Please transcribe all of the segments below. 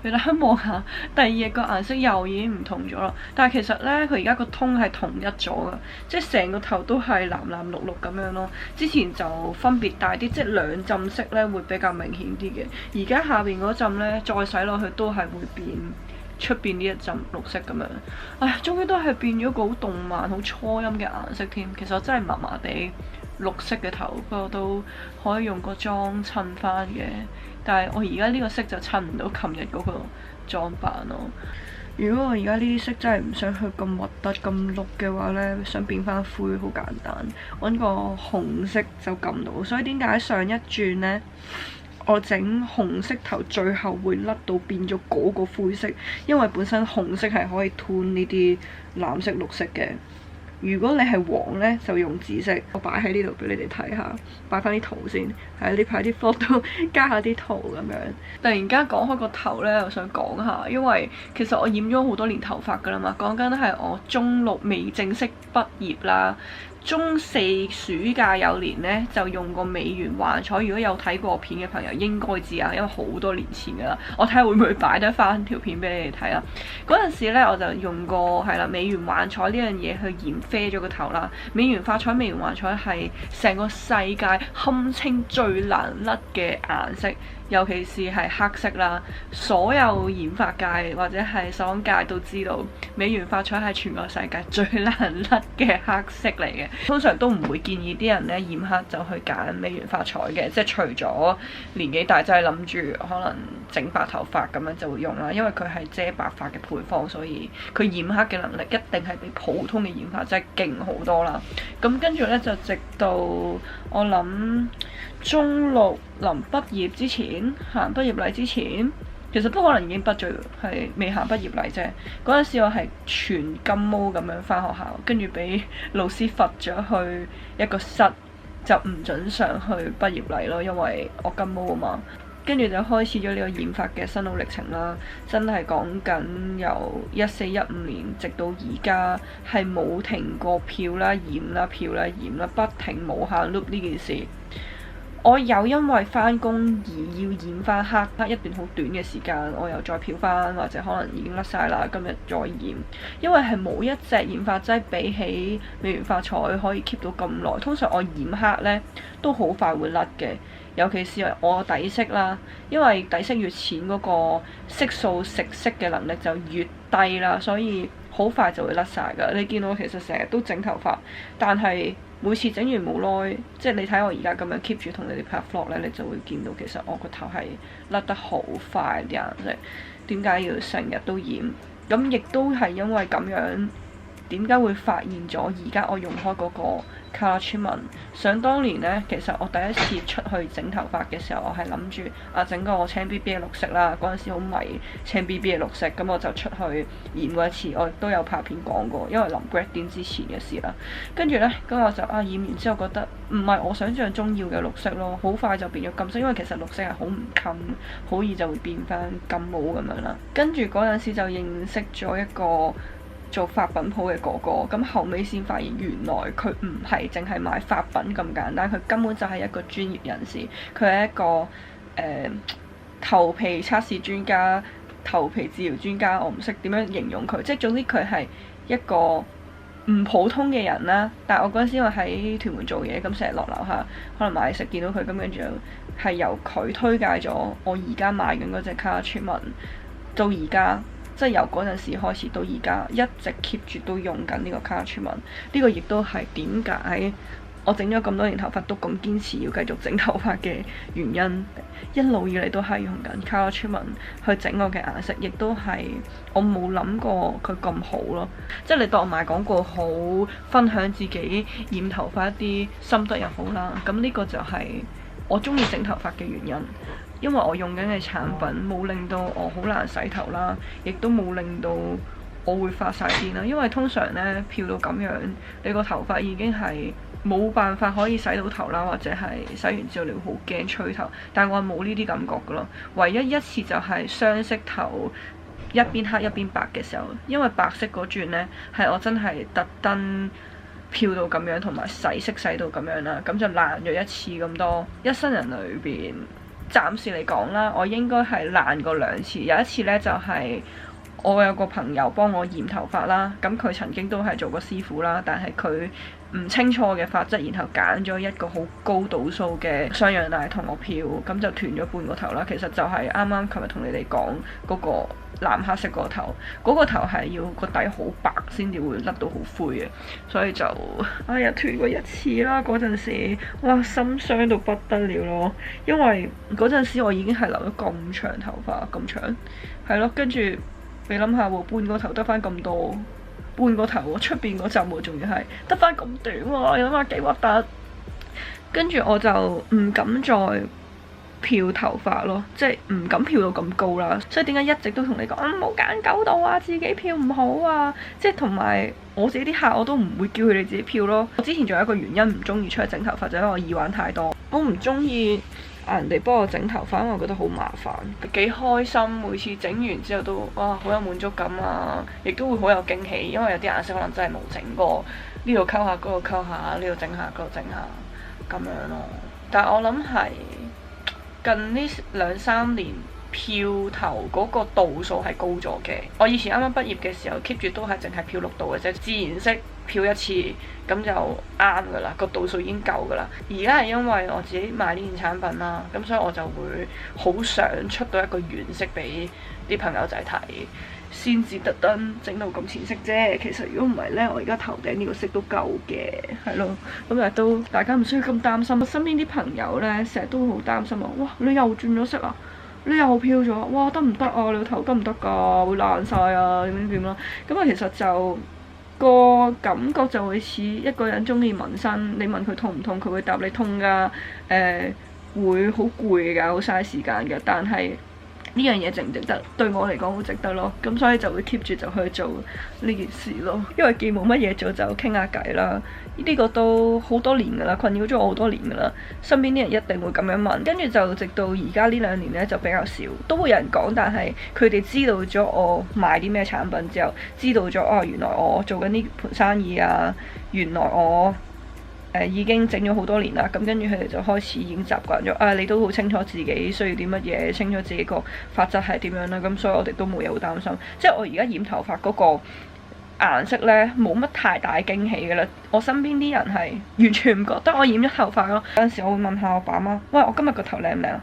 佢大家望下第二日個顏色又已經唔同咗啦。但係其實咧，佢而家個通係統一咗㗎，即係成個頭都係藍藍綠綠咁樣咯。之前就分別大啲，即係兩浸色咧會比較明顯啲嘅。而家下邊嗰浸咧再洗落去都係會變出邊呢一浸綠色咁樣。唉，終於都係變咗個好動漫、好初音嘅顏色添。其實我真係麻麻地綠色嘅頭，不過都可以用個妝襯翻嘅。但係我而家呢個色就襯唔到琴日嗰個裝扮咯。如果我而家呢啲色真係唔想去咁核突咁綠嘅話呢，想變翻灰好簡單，揾個紅色就撳到。所以點解上一轉呢，我整紅色頭最後會甩到變咗嗰個灰色？因為本身紅色係可以 tune 呢啲藍色綠色嘅。如果你係黃呢，就用紫色。我擺喺呢度俾你哋睇下，擺翻啲圖先。係呢排啲 vlog 都加下啲圖咁樣。突然間講開個頭呢，我想講下，因為其實我染咗好多年頭髮噶啦嘛。講緊係我中六未正式畢業啦。中四暑假有年呢，就用過美源幻彩。如果有睇過片嘅朋友應該知啊，因為好多年前㗎啦。我睇下會唔會擺得翻條片俾你哋睇啦。嗰陣時呢，我就用過係啦美源幻彩呢樣嘢去染啡咗個頭啦。美源發彩、美源幻彩係成個世界堪稱最難甩嘅顏色。尤其是係黑色啦，所有染髮界或者係salon界都知道，美源髮彩係全個世界最難甩嘅黑色嚟嘅。通常都唔會建議啲人咧染黑就去揀美源髮彩嘅，即係除咗年紀大真係諗住可能整白頭髮咁樣就會用啦，因為佢係遮白髮嘅配方，所以佢染黑嘅能力一定係比普通嘅染髮真係勁好多啦。咁跟住咧就直到我諗中六臨畢業之前，行畢業禮之前，其實都可能已經畢咗，係未行畢業禮啫。嗰陣時我係全金毛咁樣返學校，跟住俾老師罰咗去一個室，就唔準上去畢業禮咯，因為我金毛啊嘛。跟住就開始咗呢個染髮嘅心路歷程啦，真係講緊由14、15年直到而家係冇停過漂啦、染啦、漂啦、染啦，不停無限 loop 呢件事。我有因為返工而要染翻黑一段好短嘅時間，我又再漂翻，或者可能已經甩晒啦，今日再染，因為係冇一隻染髮劑比起美源髮彩可以 keep 到咁耐。通常我染黑呢都好快會甩嘅，尤其是我底色啦，因為底色越淺嗰個色素食色嘅能力就越低啦，所以好快就會甩晒㗎。你見到我其實成日都整頭髮，但係每次整完冇耐，即係你睇我而家咁樣 keep 住同你哋拍 vlog 咧，你就會見到其實我個頭係甩得好快啲顏色。點解要成日都染？咁亦都係因為咁樣，點解會發現咗而家我用開嗰個 Color Treatment？想當年呢，其實我第一次出去整頭髮嘅時候，我係諗住整個青 BB 嘅綠色啦。嗰陣時好迷青 BB 嘅綠色，咁我就出去染過一次。我亦都有拍片講過，因為臨 Grad 之前嘅事啦。跟住呢，咁我就染完之後覺得唔係我想象中要嘅綠色咯，好快就變咗金色。因為其實綠色係好唔襟，好易就會變翻金毛咁樣啦。跟住嗰陣時就認識咗一個做髮品鋪嘅哥哥，咁後尾先發現原來佢唔係淨係賣髮品咁簡單，佢根本就係一個專業人士，佢係一個頭皮測試專家、頭皮治療專家，我唔識點樣形容佢，即係總之佢係一個唔普通嘅人啦。但係我嗰陣時因為喺屯門做嘢，咁成日落樓下可能買嘢食見到佢，咁跟住係由佢推介咗我而家買緊嗰隻 Color Treatment到而家。即係由嗰陣時開始到而家，一直 keep 住都用緊呢個 Color Treatment。呢個亦都係點解我整咗咁多年頭髮都咁堅持要繼續整頭髮嘅原因。一路以嚟都係用緊 Color Treatment 去整我嘅顏色，亦都係我冇諗過佢咁好咯。即係你當我賣廣告好，分享自己染頭髮一啲心得又好啦。咁呢個就係我中意整頭髮嘅原因。因為我用緊嘅產品冇令到我好難洗頭啦，亦都冇令到我會發晒癲啦。因為通常呢，漂到咁樣，你個頭髮已經係冇辦法可以洗到頭啦，或者係洗完之後你會好驚吹頭。但我係冇呢啲感覺噶咯，唯一一次就係雙色頭一邊黑一邊白嘅時候，因為白色嗰轉呢，係我真係特登漂到咁樣，同埋洗色洗到咁樣啦，咁就爛咗一次咁多，一生人裏邊暫時嚟講啦，我應該係爛過2次。有一次呢，就係我有個朋友幫我染頭髮啦，咁佢曾經都係做過師傅啦，但係佢唔清楚我嘅髮質，然後揀咗一個好高度數嘅雙氧奶同我漂，咁就斷咗半個頭啦。其實就係啱啱琴日同你哋講嗰個藍黑色個頭，嗰個頭係要個底好白先至會甩到好灰嘅，所以就哎呀斷過1次啦。嗰陣時哇心傷到不得了咯，因為嗰陣時我已經係留咗咁長頭髮，咁長係咯，跟住你諗下喎，半個頭得翻咁多，半個頭喎，出邊嗰陣喎，仲要係得翻咁短喎，你諗下幾核突。跟住我就唔敢再漂頭髮咯，即係唔敢漂到咁高啦。所以點解一直都同你講唔好揀9度啊，自己漂唔好啊。即係同埋我自己啲客我都唔會叫佢哋自己漂咯。我之前仲有一個原因唔中意出去整頭髮，就係因為我耳環太多，我唔中意人哋幫我整頭髮，因為我覺得好麻煩。幾開心，每次整完之後都哇好有滿足感啊，亦都會好有驚喜，因為有啲顏色可能真係冇整過，呢度溝下嗰度溝下，呢度整下嗰度整下咁樣咯。但係我諗係近呢2-3年漂頭嗰個度數係高咗嘅。我以前啱啱畢業嘅時候 keep 住都係淨係漂6度嘅啫，自然色漂1次咁就啱噶啦，個度數已經夠噶啦。而家係因為我自己買呢件產品啦，咁所以我就會好想出到一個原色俾啲朋友仔睇，先至特登整到咁淺色啫。其實如果唔係呢，我而家頭頂呢個色都夠嘅，係咯。咁亦都大家唔需要咁擔心。我身邊啲朋友呢，成日都好擔心啊！哇，你又轉咗色啊？你又漂咗？哇，得唔得啊？你個頭得唔得㗎？會爛晒啊？點咯？咁啊，其實就個感覺就會似一個人中意紋身，你問佢痛唔痛，佢會答你痛㗎。會好攰㗎，好嘥時間㗎，但係呢樣嘢值唔值得？對我嚟講好值得咯，咁所以就會 keep 住就去做呢件事咯。因為既冇乜嘢做，就傾下偈啦。呢個都好多年噶啦，困擾咗我好多年噶啦。身邊啲人一定會咁樣問，跟住就直到而家呢2年呢，就比較少，都會有人講，但係佢哋知道咗我賣啲咩產品之後，知道咗哦，原來我做緊呢盤生意啊，原來我已經整咗好多年啦，咁跟住佢哋就開始已經習慣咗啊！你都好清楚自己需要啲乜嘢，清楚自己個髮質係點樣啦，咁所以我哋都冇嘢好擔心。即係我而家染頭髮嗰個顏色呢，冇乜太大驚喜嘅啦。我身邊啲人係完全唔覺得我染咗頭髮咯。有陣時我會問下我爸媽：喂，我今日個頭靚唔靚啊？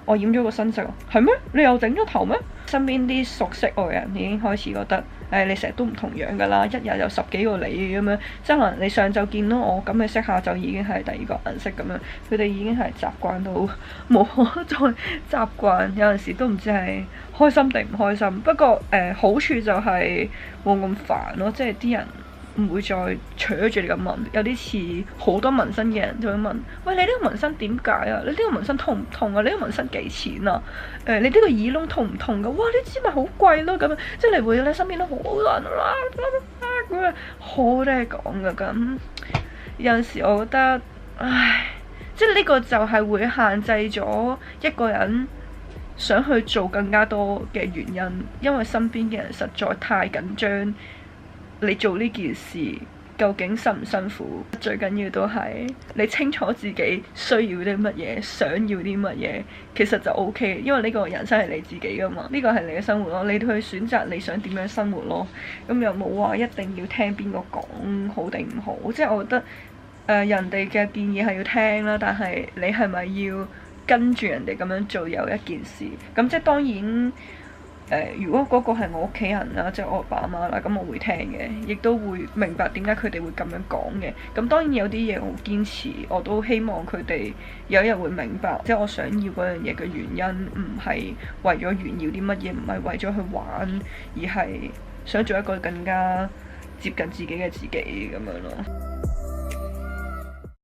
我染咗個新色，係咩？你又整咗頭咩？身邊啲熟悉我嘅人已經開始覺得，你成日都唔同樣㗎啦，一日有10幾個你咁樣，即係可能你上晝見到我咁嘅色，下晝已經係第2個顏色咁樣，佢哋已經係習慣到冇可再習慣，有陣時都唔知係開心定唔開心。不過好處就係冇咁煩咯，即係啲人唔會再扯住你咁問，有啲似好多紋身嘅人就會問：喂，你呢個紋身點解啊？你呢個紋身痛唔痛啊？你呢個紋身幾錢啊？你呢個耳窿痛唔痛㗎？哇！呢支咪好貴咯咁樣，即係你會咧身邊都好多人啦咁樣，好多嘢講㗎。咁有陣時我覺得，唉，即係呢個就係會限制咗一個人想去做更加多嘅原因，因為身邊嘅人實在太緊張。你做呢件事究竟辛唔辛苦？最緊要都係你清楚自己需要啲乜嘢，想要啲乜嘢，其實就 OK。因為呢個人生係你自己噶嘛，呢個係你嘅生活咯，你去選擇你想點樣生活咯。咁又冇話一定要聽邊個講好定唔好，即係我覺得人哋嘅建議係要聽啦，但係你係咪要跟住人哋咁樣做有一件事？咁即係當然。如果嗰個係我屋企人啦，即係我爸媽啦，咁我會聽嘅，亦都會明白點解佢哋會咁樣講嘅。咁當然有啲嘢我堅持，我都希望佢哋有一日會明白，即係我想要嗰樣嘢嘅原因，唔係為咗炫耀啲乜嘢，唔係為咗去玩，而係想做一個更加接近自己嘅自己咁樣咯。